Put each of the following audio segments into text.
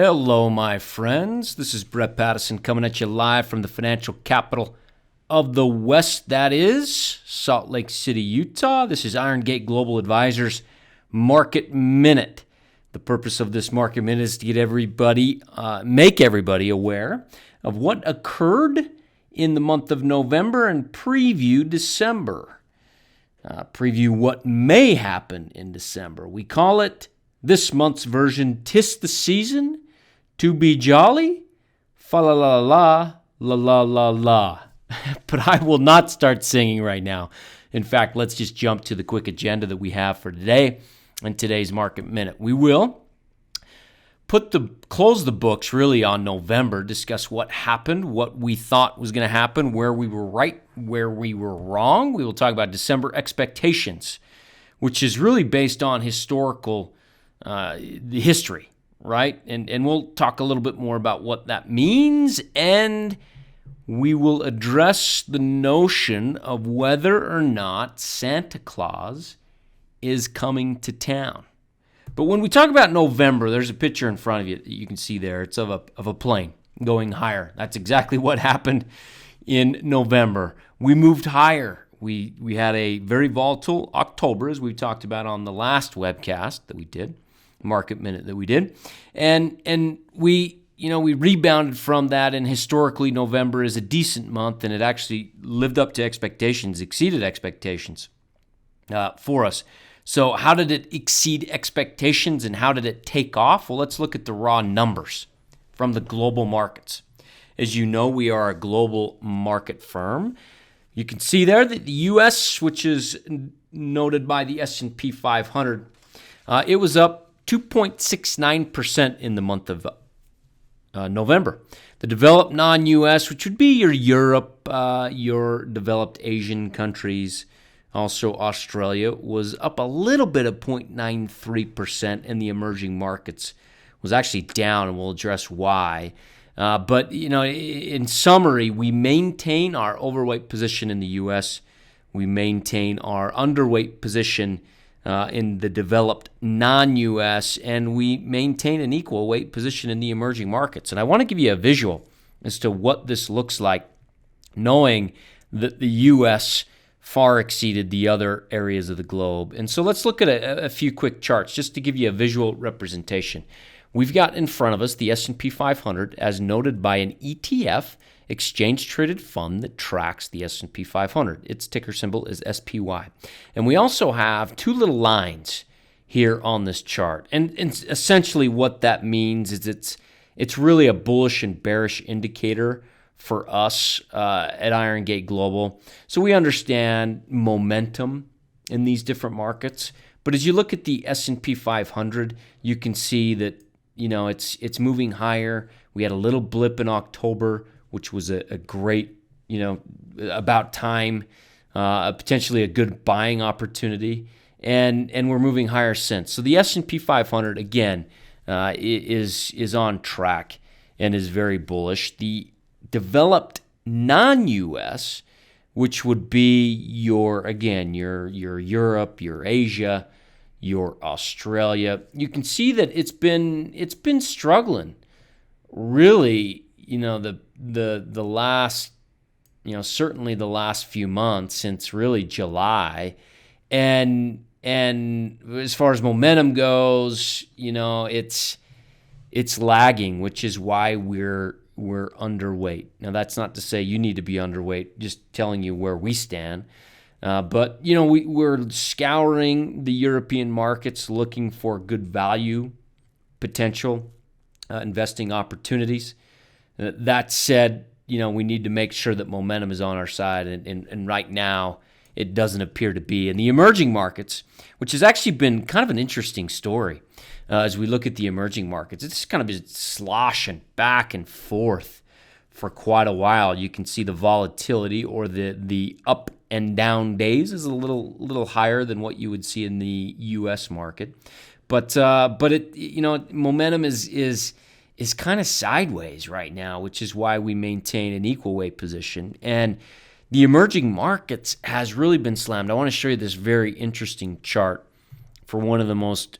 Hello, my friends. This is Brett Pattison coming at you live from the financial capital of the West, that is Salt Lake City, Utah. This is Iron Gate Global Advisors Market Minute. The purpose of this Market Minute is to get make everybody aware of what occurred in the month of November and preview December. Preview what may happen in December. We call it this month's version, 'Tis the Season to Be Jolly, fa la la la la la la la. But I will not start singing right now. In fact, let's just jump to the quick agenda that we have for today and today's Market Minute. We will close the books really on November, discuss what happened, what we thought was going to happen, where we were right, where we were wrong. We will talk about December expectations, which is really based on historical the history, right? And we'll talk a little bit more about what that means, and we will address the notion of whether or not Santa Claus is coming to town. But when we talk about November, there's a picture in front of you that you can see there. It's of a plane going higher. That's exactly what happened in November. We moved higher. We had a very volatile October, as we talked about on the last webcast that we did, Market Minute that we did. And we rebounded from that, and historically November is a decent month, and it actually lived up to expectations, exceeded expectations for us. So how did it exceed expectations, and how did it take off? Well, let's look at the raw numbers from the global markets. As you know, we are a global market firm. You can see there that the U.S., which is noted by the S&P 500, it was up 2.69% in the month of November. The developed non-U.S., which would be your Europe, your developed Asian countries, also Australia, was up a little bit of 0.93%, and the emerging markets was actually down, and we'll address why. But, in summary, we maintain our overweight position in the U.S. We maintain our underweight position in the developed non-U.S., and we maintain an equal weight position in the emerging markets. And I want to give you a visual as to what this looks like, knowing that the U.S. far exceeded the other areas of the globe. And so let's look at a few quick charts just to give you a visual representation. We've got in front of us the S&P 500 as noted by an ETF, exchange-traded fund that tracks the S&P 500. Its ticker symbol is SPY. And we also have two little lines here on this chart. And essentially what that means is it's really a bullish and bearish indicator for us at Iron Gate Global. So we understand momentum in these different markets. But as you look at the S&P 500, you can see that it's moving higher. We had a little blip in October, which was a great, about time, potentially a good buying opportunity, and we're moving higher since. So the S&P 500 again is on track and is very bullish. The developed non-U.S., which would be your Europe, your Asia, your Australia, you can see that it's been struggling, really. The last, certainly the last few months since really July, and as far as momentum goes, it's lagging, which is why we're underweight. Now that's not to say you need to be underweight, just telling you where we stand. But we're scouring the European markets looking for good value potential, investing opportunities. That said, we need to make sure that momentum is on our side, and right now it doesn't appear to be. And the emerging markets, which has actually been kind of an interesting story as we look at the emerging markets, it's kind of been sloshing back and forth for quite a while. You can see the volatility or the up and down days is a little higher than what you would see in the U.S. market, but it momentum is kind of sideways right now, which is why we maintain an equal weight position. And the emerging markets has really been slammed. I want to show you this very interesting chart for one of the most,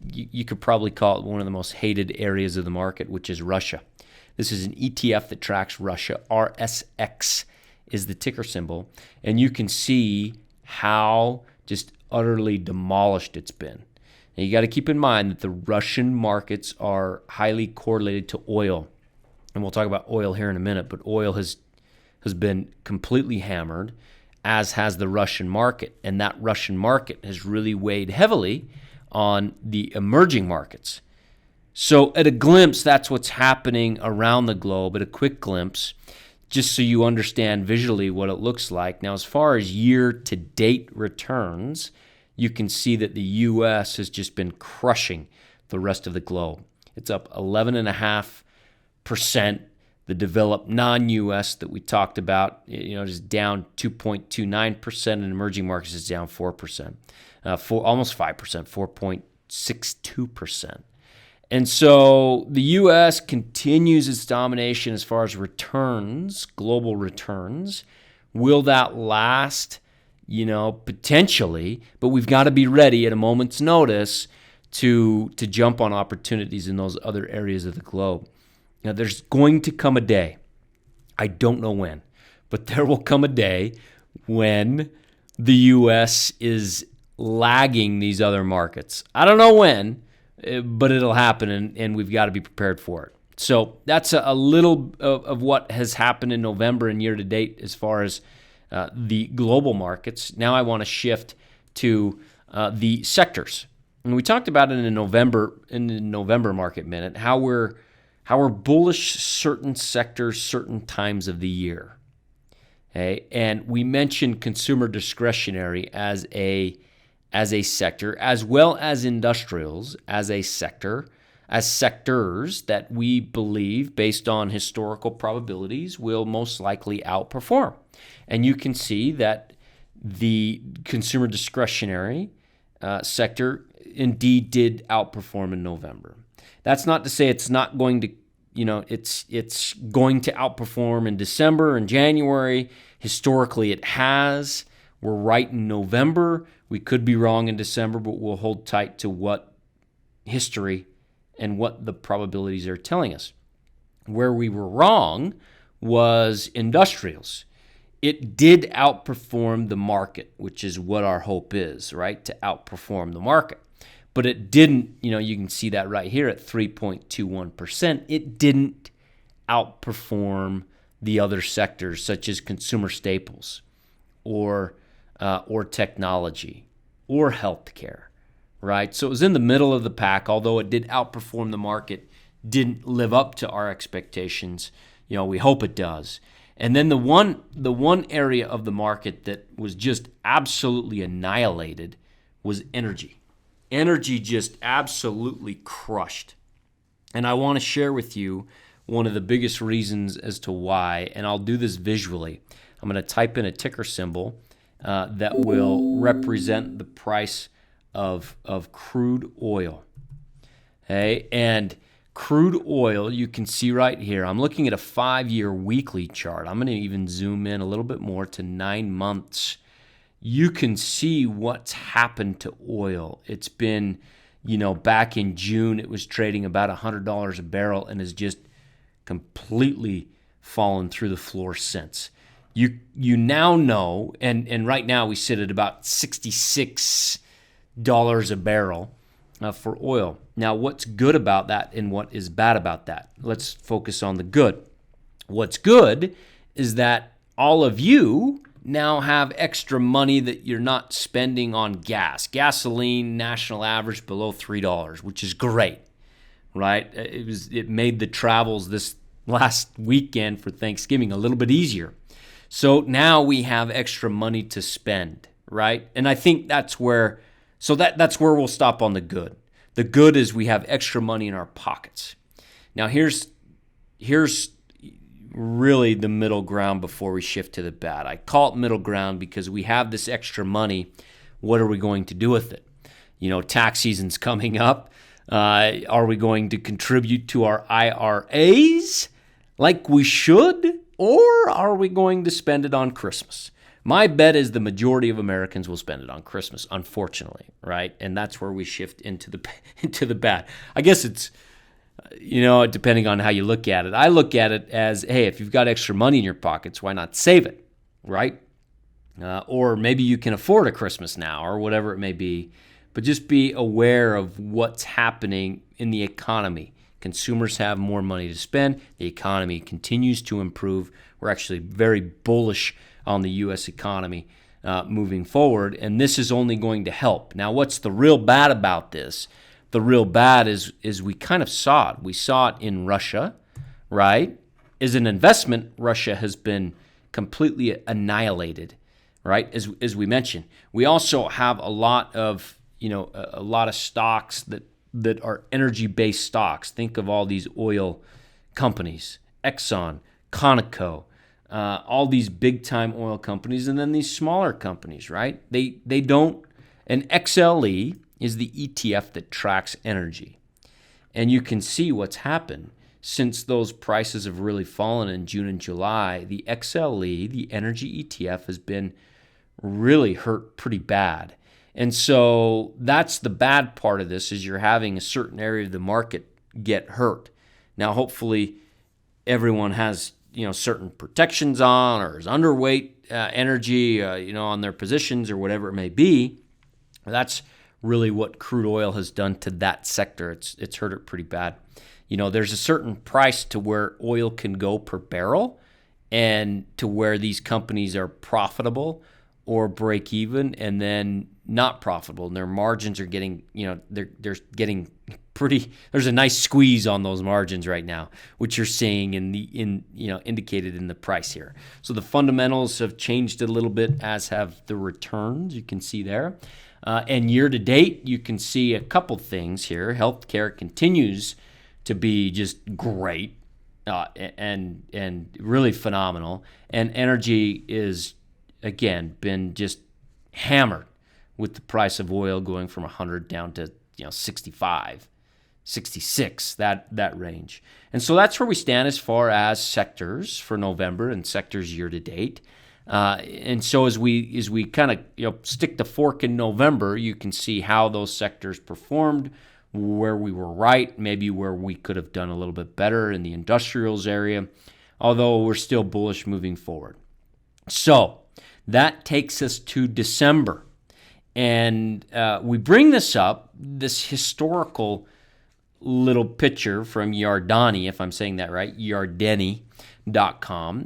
you could probably call it one of the most hated areas of the market, which is Russia. This is an ETF that tracks Russia. RSX is the ticker symbol. And you can see how just utterly demolished it's been. Now, you got to keep in mind that the Russian markets are highly correlated to oil. And we'll talk about oil here in a minute, but oil has been completely hammered, as has the Russian market. And that Russian market has really weighed heavily on the emerging markets. So at a glimpse, that's what's happening around the globe, at a quick glimpse, just so you understand visually what it looks like. Now, as far as year-to-date returns, you can see that the U.S. has just been crushing the rest of the globe. It's up 11.5%. The developed non-U.S. that we talked about, is down 2.29%, and emerging markets is down 4%, almost 5%, 4.62%. And so the U.S. continues its domination as far as returns, global returns. Will that last? Potentially, but we've got to be ready at a moment's notice to jump on opportunities in those other areas of the globe. Now, there's going to come a day, I don't know when, but there will come a day when the U.S. is lagging these other markets. I don't know when, but it'll happen, and we've got to be prepared for it. So that's a little of what has happened in November and year to date as far as the global markets. Now I want to shift to the sectors, and we talked about it in the November Market Minute, how we're bullish certain sectors, certain times of the year. Okay, and we mentioned consumer discretionary as a sector, as well as industrials as a sector, as sectors that we believe, based on historical probabilities, will most likely outperform. And you can see that the consumer discretionary sector indeed did outperform in November. That's not to say it's not going to, it's going to outperform in December and January. Historically, it has. We're right in November. We could be wrong in December, but we'll hold tight to what history and what the probabilities are telling us. Where we were wrong was industrials. It did outperform the market, which is what our hope is, right? To outperform the market. But it didn't, you can see that right here at 3.21%. It didn't outperform the other sectors, such as consumer staples or technology or healthcare, right? So it was in the middle of the pack, although it did outperform the market, didn't live up to our expectations. We hope it does. And then the one area of the market that was just absolutely annihilated was energy. Energy just absolutely crushed. And I want to share with you one of the biggest reasons as to why, and I'll do this visually. I'm going to type in a ticker symbol that will represent the price of crude oil. Okay, and crude oil, you can see right here. I'm looking at a 5-year weekly chart. I'm going to even zoom in a little bit more to 9 months. You can see what's happened to oil. It's been, back in June, it was trading about $100 a barrel and has just completely fallen through the floor since. You now know, and right now we sit at about $66 a barrel for oil. Now, what's good about that and what is bad about that? Let's focus on the good. What's good is that all of you now have extra money that you're not spending on gas. Gasoline, national average below $3, which is great, right? It made the travels this last weekend for Thanksgiving a little bit easier. So now we have extra money to spend, right? And I think that's where we'll stop on the good. The good is we have extra money in our pockets. Now here's really the middle ground before we shift to the bad. I call it middle ground because we have this extra money. What are we going to do with it? Tax season's coming up. Are we going to contribute to our IRAs like we should? Or are we going to spend it on Christmas? My bet is the majority of Americans will spend it on Christmas, unfortunately, right? And that's where we shift into the bad. I guess it's, depending on how you look at it. I look at it as, hey, if you've got extra money in your pockets, why not save it, right? Or maybe you can afford a Christmas now or whatever it may be. But just be aware of what's happening in the economy. Consumers have more money to spend. The economy continues to improve. We're actually very bullish on the U.S. economy moving forward, and this is only going to help. Now, what's the real bad about this? The real bad is we kind of saw it. We saw it in Russia, right? As an investment, Russia has been completely annihilated, right? As we mentioned, we also have a lot of stocks that are energy-based stocks. Think of all these oil companies, Exxon, Conoco, all these big-time oil companies, and then these smaller companies, right? They don't. An XLE is the ETF that tracks energy, and you can see what's happened since those prices have really fallen in June and July. The XLE, the energy ETF, has been really hurt pretty bad. And so that's the bad part of this, is you're having a certain area of the market get hurt. Now, hopefully, everyone has certain protections on or is underweight energy, on their positions or whatever it may be. That's really what crude oil has done to that sector. It's hurt it pretty bad. There's a certain price to where oil can go per barrel, and to where these companies are profitable or break even, and then not profitable, and their margins are getting, they're getting pretty. There's a nice squeeze on those margins right now, which you're seeing indicated in the price here. So the fundamentals have changed a little bit, as have the returns. You can see there, and year to date, you can see a couple things here. Healthcare continues to be just great and really phenomenal, and energy is again been just hammered, with the price of oil going from 100 down to 65, 66, that range. And so that's where we stand as far as sectors for November and sectors year to date. And so as we kind of stick the fork in November, you can see how those sectors performed, where we were right, maybe where we could have done a little bit better in the industrials area, although we're still bullish moving forward. So that takes us to December. And we bring this up, this historical little picture from Yardeni, if I'm saying that right, Yardeni.com.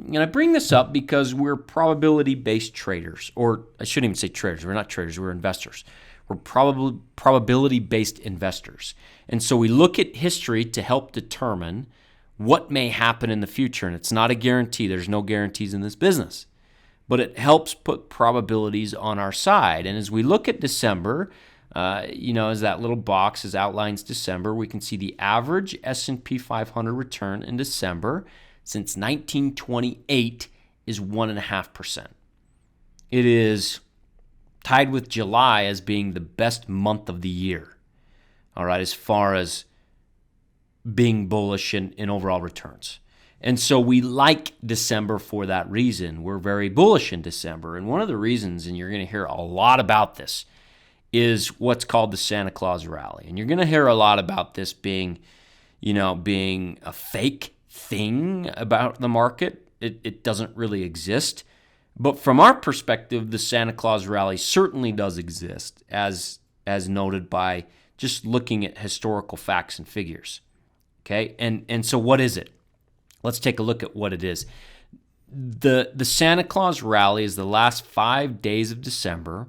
And I bring this up because we're probability-based traders, or I shouldn't even say traders. We're not traders, we're investors. We're probability-based investors. And so we look at history to help determine what may happen in the future. And it's not a guarantee. There's no guarantees in this business. But it helps put probabilities on our side. And as we look at December, as that little box outlines December, we can see the average S&P 500 return in December since 1928 is 1.5%. It is tied with July as being the best month of the year, all right, as far as being bullish in overall returns. And so we like December for that reason. We're very bullish in December. And one of the reasons, and you're going to hear a lot about this, is what's called the Santa Claus Rally. And you're going to hear a lot about this being a fake thing about the market. It doesn't really exist. But from our perspective, the Santa Claus Rally certainly does exist, as noted by just looking at historical facts and figures. Okay? And so what is it? Let's take a look at what it is. The Santa Claus Rally is the last 5 days of December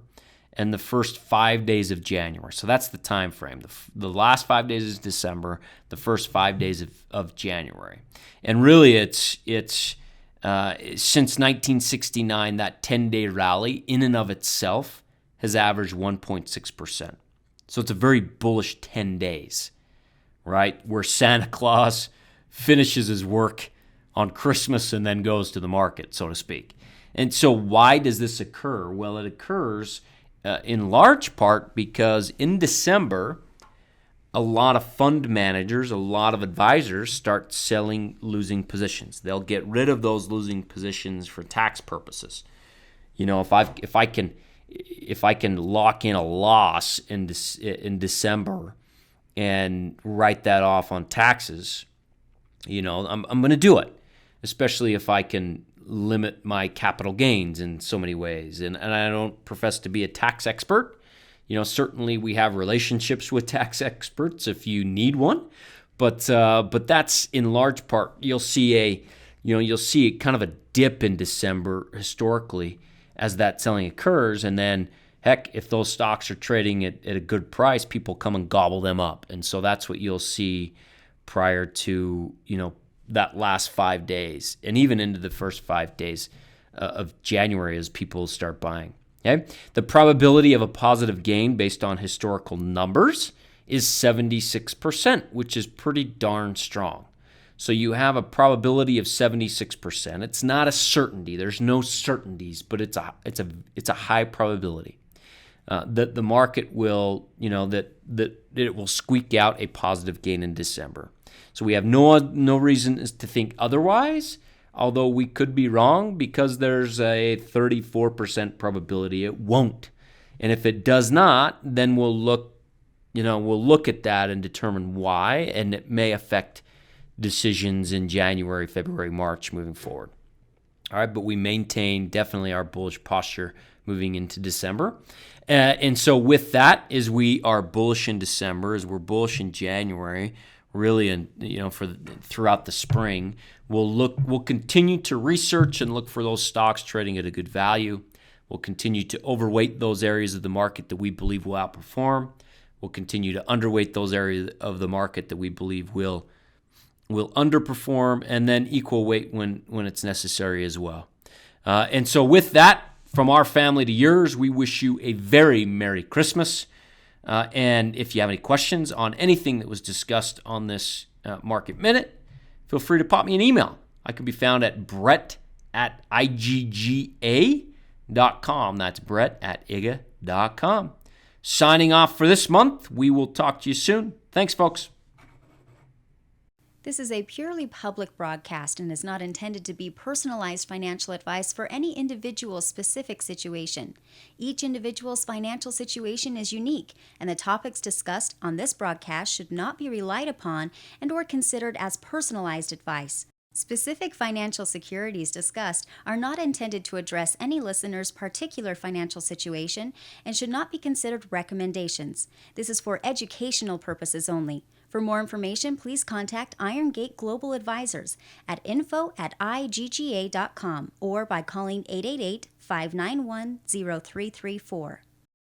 and the first 5 days of January. So that's the time frame. The last 5 days is December, the first 5 days of January. And really it's since 1969, that 10-day rally in and of itself has averaged 1.6%. So it's a very bullish 10 days, right? Where Santa Claus finishes his work on Christmas and then goes to the market, so to speak. And so why does this occur? Well, it occurs in large part because in December, a lot of fund managers, a lot of advisors start selling losing positions. They'll get rid of those losing positions for tax purposes. if I can lock in a loss in December and write that off on taxes, I'm going to do it, especially if I can limit my capital gains in so many ways. And I don't profess to be a tax expert. Certainly we have relationships with tax experts if you need one, but that's in large part. You'll see kind of a dip in December historically as that selling occurs, and then heck, if those stocks are trading at a good price, people come and gobble them up, and so that's what you'll see prior to that last 5 days, and even into the first 5 days of January as people start buying. Okay, the probability of a positive gain based on historical numbers is 76%, which is pretty darn strong. So you have a probability of 76%. It's not a certainty. There's no certainties, but it's a high probability that the market will, that it will squeak out a positive gain in December. So we have no reason to think otherwise, although we could be wrong because there's a 34% probability it won't. And if it does not, then we'll look at that and determine why, and it may affect decisions in January, February, March moving forward. All right, but we maintain definitely our bullish posture moving into December. And so with that, as we are bullish in December, as we're bullish in January, really, and throughout the spring, we'll continue to research and look for those stocks trading at a good value. We'll continue to overweight those areas of the market that we believe will outperform. We'll continue to underweight those areas of the market that we believe will underperform, and then equal weight when it's necessary as well. And so with that, from our family to yours, we wish you a very Merry Christmas. And if you have any questions on anything that was discussed on this Market Minute, feel free to pop me an email. I can be found at brett@igga.com. That's brett@igga.com. Signing off for this month. We will talk to you soon. Thanks, folks. This is a purely public broadcast and is not intended to be personalized financial advice for any individual's specific situation. Each individual's financial situation is unique, and the topics discussed on this broadcast should not be relied upon and or considered as personalized advice. Specific financial securities discussed are not intended to address any listener's particular financial situation and should not be considered recommendations. This is for educational purposes only. For more information, please contact Iron Gate Global Advisors at info@igga.com or by calling 888-591-0334.